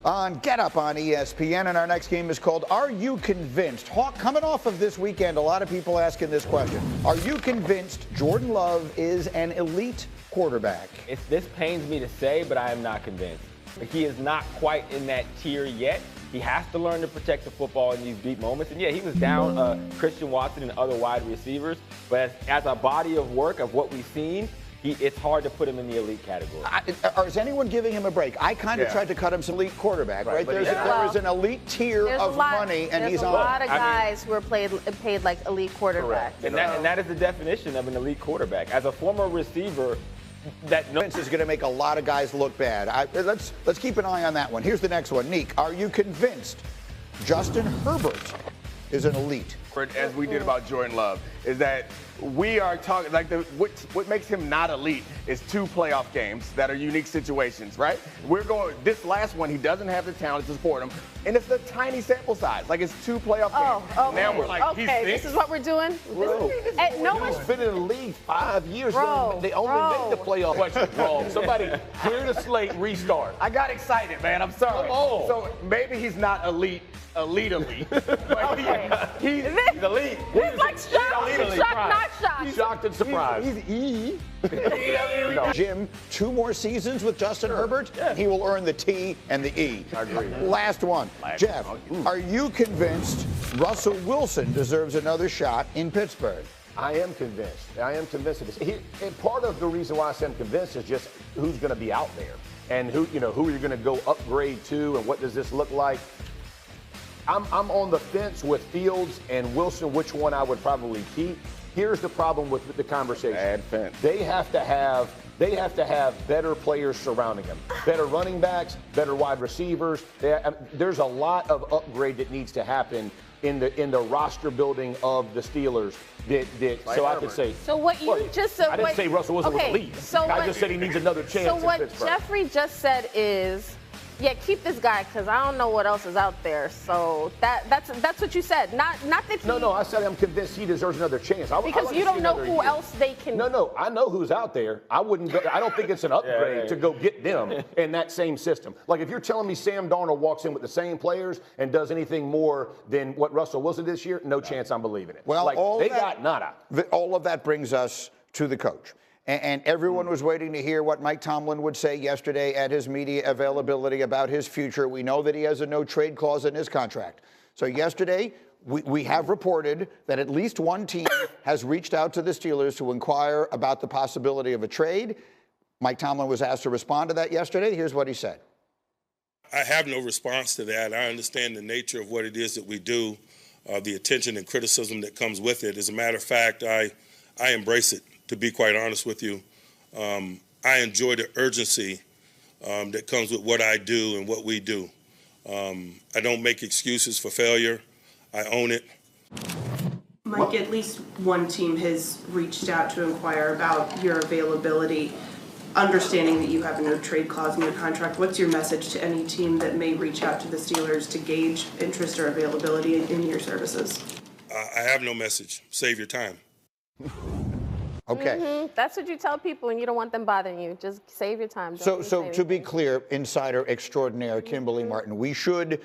on Get Up on ESPN, and our next game is called Are You Convinced? Hawk, coming off of this weekend, a lot of people asking this question. Are you convinced Jordan Love is an elite quarterback? This pains me to say, but I am not convinced. He is not quite in that tier yet. He has to learn to protect the football in these deep moments. And yeah, he was down Christian Watson and other wide receivers, but as a body of work of what we've seen, it's hard to put him in the elite category. Is anyone giving him a break? I kind of tried to cut him some elite quarterback, right? There is an elite tier of money, and he's on. There's a lot of guys who are paid like elite quarterbacks. And that is the definition of an elite quarterback. As a former receiver, that is going to make a lot of guys look bad. Let's keep an eye on that one. Here's the next one. Neek, are you convinced Justin Herbert is an elite? As we did about Jordan Love, is that we are talking like what makes him not elite is 2 playoff games that are unique situations, right? We're going this last one. He doesn't have the talent to support him, and it's a tiny sample size. Like it's 2 playoff games. Okay. Now we're like, this is what we're doing. No one's been in the league 5 years. They only make the playoff. Question wrong. Somebody clear the slate, restart. I got excited, man. I'm sorry. So maybe he's not elite. Okay. He's elite. He's like shocked, not shocked. Shocked and surprised. He's E. Jim, 2 more seasons with Justin Herbert, he will earn the T and the E. I agree. Last one. Jeff, are you convinced Russell Wilson deserves another shot in Pittsburgh? I am convinced. of this. And part of the reason why I say I'm convinced is just who's going to be out there and who you're going to go upgrade to and what does this look like. I'm on the fence with Fields and Wilson, which one I would probably keep. Here's the problem with the conversation. Bad fence. They have to have better players surrounding them, better running backs, better wide receivers. There's a lot of upgrade that needs to happen in the roster building of the Steelers. So I could say. So what you just said. I didn't say Russell Wilson was elite. I just said he needs another chance. So what Pittsburgh. Jeffrey just said is, yeah, keep this guy because I don't know what else is out there. So that's what you said. Not that he. No. I said I'm convinced he deserves another chance. Because you don't know who else they can. No. I know who's out there. I wouldn't go. I don't think it's an upgrade to go get them in that same system. Like if you're telling me Sam Darnold walks in with the same players and does anything more than what Russell Wilson did this year, no chance I'm believing it. Well, they got nada. All of that brings us to the coach. And everyone was waiting to hear what Mike Tomlin would say yesterday at his media availability about his future. We know that he has a no-trade clause in his contract. So yesterday, we have reported that at least one team has reached out to the Steelers to inquire about the possibility of a trade. Mike Tomlin was asked to respond to that yesterday. Here's what he said. I have no response to that. I understand the nature of what it is that we do, the attention and criticism that comes with it. As a matter of fact, I embrace it. To be quite honest with you, I enjoy the urgency that comes with what I do and what we do. I don't make excuses for failure. I own it. Mike, at least one team has reached out to inquire about your availability, understanding that you have a no-trade clause in your contract. What's your message to any team that may reach out to the Steelers to gauge interest or availability in your services? I have no message. Save your time. Okay. That's what you tell people when you don't want them bothering you. Just save your time. So to be clear, insider extraordinaire Kimberly Martin, we should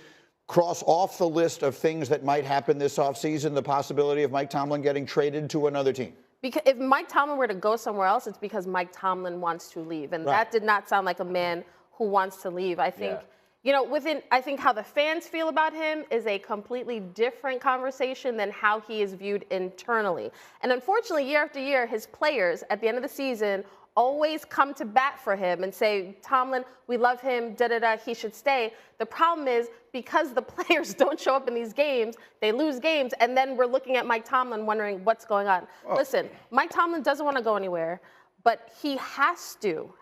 cross off the list of things that might happen this offseason, the possibility of Mike Tomlin getting traded to another team. Because if Mike Tomlin were to go somewhere else, it's because Mike Tomlin wants to leave. And that did not sound like a man who wants to leave. I think, I think how the fans feel about him is a completely different conversation than how he is viewed internally. And unfortunately, year after year, his players at the end of the season always come to bat for him and say, Tomlin, we love him, he should stay. The problem is because the players don't show up in these games, they lose games, and then we're looking at Mike Tomlin wondering what's going on. Listen, Mike Tomlin doesn't want to go anywhere, but he has to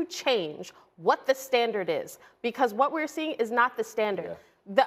change what the standard is, because what we're seeing is not the standard.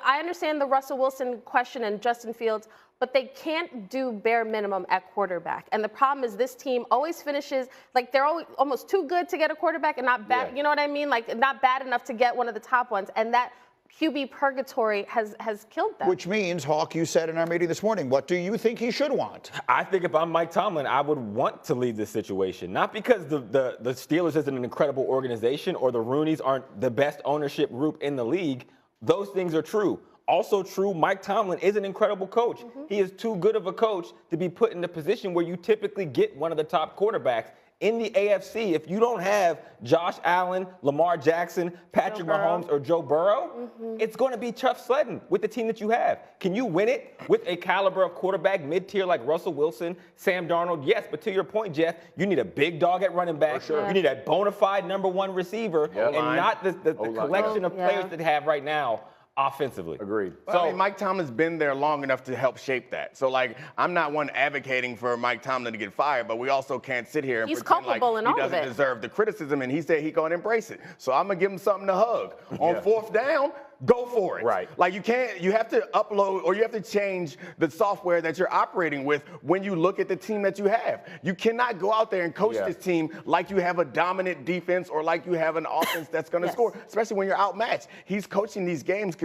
I understand the Russell Wilson question and Justin Fields, but they can't do bare minimum at quarterback. And the problem is this team always finishes, like they're almost too good to get a quarterback and not bad, you know what I mean? Like not bad enough to get one of the top ones. And that QB purgatory has killed them. Which means, Hawk, you said in our meeting this morning, what do you think he should want? I think if I'm Mike Tomlin, I would want to leave this situation. Not because the Steelers isn't an incredible organization or the Rooneys aren't the best ownership group in the league. Those things are true. Also true, Mike Tomlin is an incredible coach. He is too good of a coach to be put in the position where you typically get one of the top quarterbacks. In the AFC, if you don't have Josh Allen, Lamar Jackson, Patrick Mahomes, or Joe Burrow, it's going to be tough sledding with the team that you have. Can you win it with a caliber of quarterback, mid-tier like Russell Wilson, Sam Darnold? Yes, but to your point, Jeff, you need a big dog at running back. You need a bona fide #1 receiver, and not the collection of players that they have right now. Offensively. Agreed. So, I mean, Mike Tomlin's been there long enough to help shape that. So, like, I'm not one advocating for Mike Tomlin to get fired, but we also can't sit here and pretend like he doesn't deserve the criticism, and he said he going to embrace it. So I'm going to give him something to hug. On 4th down, go for it. Right. Like, you have to upload or you have to change the software that you're operating with when you look at the team that you have. You cannot go out there and coach this team like you have a dominant defense or like you have an offense that's going to score, especially when you're outmatched. He's coaching these games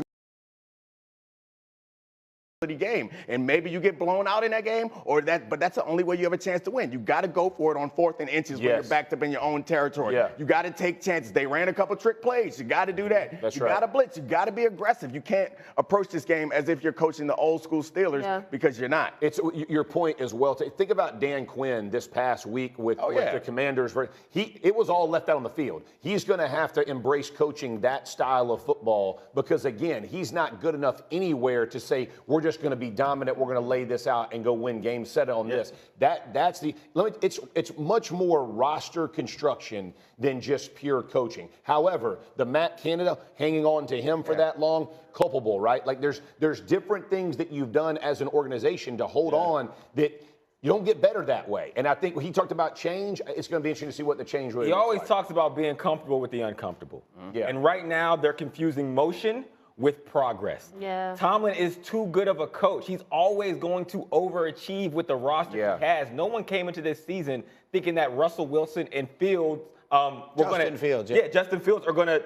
game, and maybe you get blown out in that game, but that's the only way you have a chance to win. You got to go for it on 4th and inches when you're backed up in your own territory. You got to take chances. They ran a couple trick plays. You got to do that. You got to blitz. You got to be aggressive. You can't approach this game as if you're coaching the old school Steelers because you're not. Your point is well taken. Think about Dan Quinn this past week with the Commanders. It was all left out on the field. He's going to have to embrace coaching that style of football because, again, he's not good enough anywhere to say we're just going to be dominant. We're going to lay this out and go win games. Set on this. It's much more roster construction than just pure coaching. However, the Matt Canada hanging on to him for that long, culpable, right? Like there's different things that you've done as an organization to hold on that you don't get better that way. And I think when he talked about change, it's going to be interesting to see what the change really is. He always talks about being comfortable with the uncomfortable. And right now they're confusing motion with progress. Tomlin is too good of a coach. He's always going to overachieve with the roster he has. No one came into this season thinking that Russell Wilson and Fields Justin Fields are going to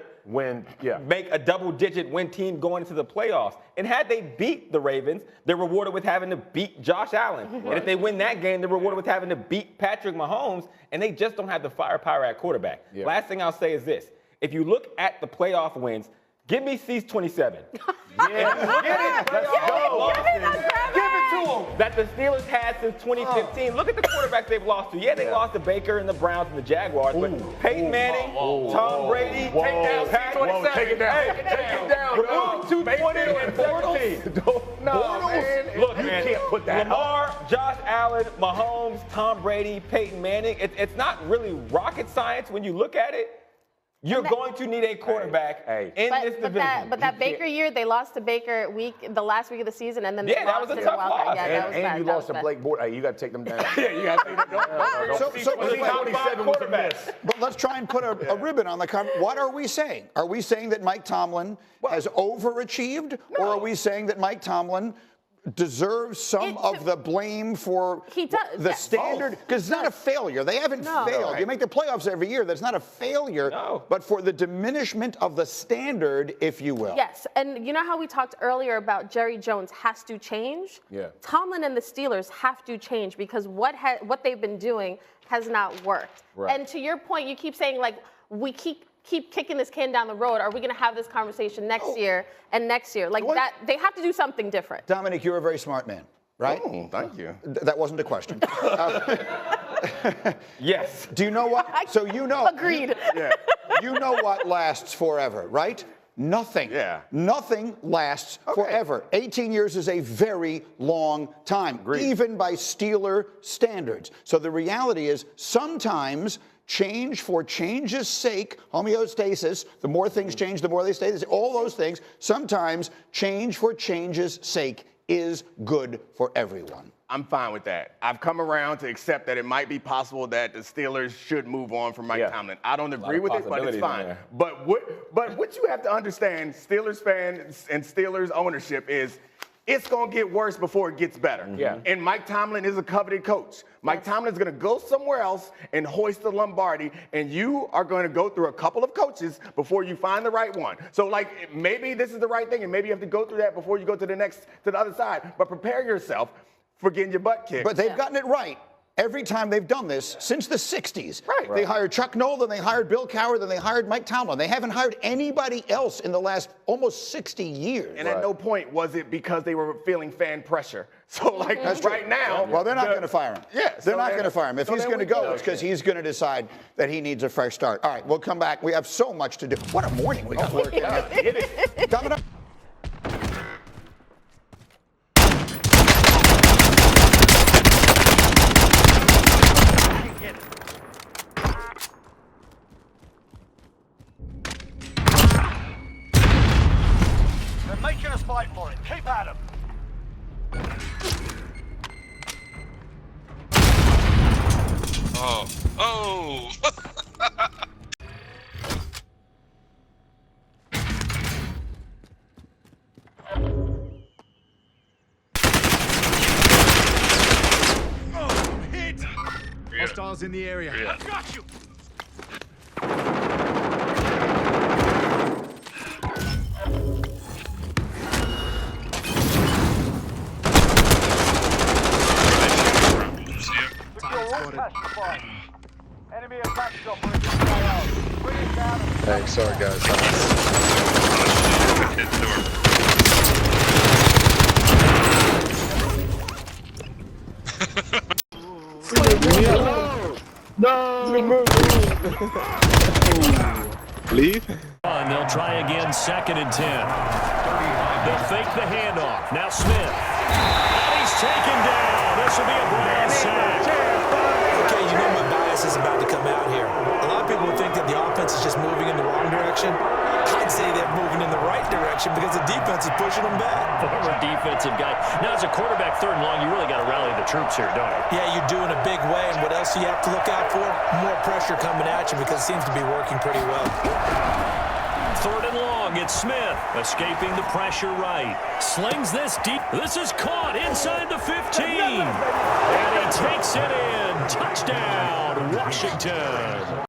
make a double-digit win team going into the playoffs. And had they beat the Ravens, they're rewarded with having to beat Josh Allen. And if they win that game, they're rewarded with having to beat Patrick Mahomes, and they just don't have the firepower at quarterback. Last thing I'll say is this. If you look at the playoff wins, give me C's 27. Give it to them. That the Steelers had since 2015. Look at the quarterbacks they've lost to. They lost to Baker and the Browns and the Jaguars, but Peyton Manning, Tom Brady, take it down. Take it down. 220 and 14. No, man. Look, man. You can't put that Lamar, Josh Allen, Mahomes, Tom Brady, Peyton Manning. It's not really rocket science when you look at it. You're going to need a quarterback in this division. But that Baker year, they lost to Baker the last week of the season, and then they lost that was a in tough the wild card. loss. And you lost to Blake Bortles. Hey, you got to take them down. You got to take them down. But let's try and put a ribbon on the cover. What are we saying? Are we saying that Mike Tomlin has overachieved, or are we saying that Mike Tomlin deserves some of the blame for the standard? Because it's not a failure. They haven't failed. You make the playoffs every year. That's not a failure, but for the diminishment of the standard, if you will. Yes, and you know how we talked earlier about Jerry Jones has to change? Tomlin and the Steelers have to change because what they've been doing has not worked. And to your point, you keep saying, like, we keep kicking this can down the road. Are we going to have this conversation next year and next year? Like that, they have to do something different. Domonique, you're a very smart man, right? Oh, thank you. That wasn't a question. Yes. Do you know what? So you know. Agreed. You know what lasts forever, right? Nothing. Nothing lasts forever. 18 years is a very long time, even by Steeler standards. So the reality is sometimes change for change's sake, homeostasis, the more things change, the more they stay, all those things, sometimes change for change's sake is good for everyone. I'm fine with that. I've come around to accept that it might be possible that the Steelers should move on from Mike Tomlin. I don't agree with it, but it's fine. But what you have to understand, Steelers fans and Steelers ownership, is it's going to get worse before it gets better. Yeah. And Mike Tomlin is a coveted coach. Mike Tomlin is going to go somewhere else and hoist the Lombardi, and you are going to go through a couple of coaches before you find the right one. So, like, maybe this is the right thing, and maybe you have to go through that before you go to the other side. But prepare yourself for getting your butt kicked. But they've gotten it right every time they've done this since the 60s. Right. They hired Chuck Noll, then they hired Bill Cowher, then they hired Mike Tomlin. They haven't hired anybody else in the last almost 60 years. And at no point was it because they were feeling fan pressure. So, like, right now. Well, they're not going to fire him. Yeah. They're not going to fire him. If he's going to go, it's because he. he's going to decide that he needs a fresh start. All right, we'll come back. We have so much to do. What a morning we got working. Coming up. Making us fight for it. Keep at him. Oh. Oh. Oh, hit. Hostiles in the area. Yeah. I've got you. Enemy attack operation. Bring it down. Hey, sorry guys. Leave. And they'll try again, 2nd and 10. They'll fake the handoff. Now Smith. And he's taken down. This will be a Brown sack. Okay, you know my bias is about to come out here. A lot of people think that the offense is just moving in the wrong direction. I'd say they're moving in the right direction because the defense is pushing them back. Former defensive guy. Now, as a quarterback, 3rd and long, you really got to rally the troops here, don't you? Yeah, you're doing a big way, and what else do you have to look out for? More pressure coming at you because it seems to be working pretty well. 3rd and long, it's Smith escaping the pressure right. Slings this deep. This is caught inside the 15. And he takes it in. Touchdown, Washington.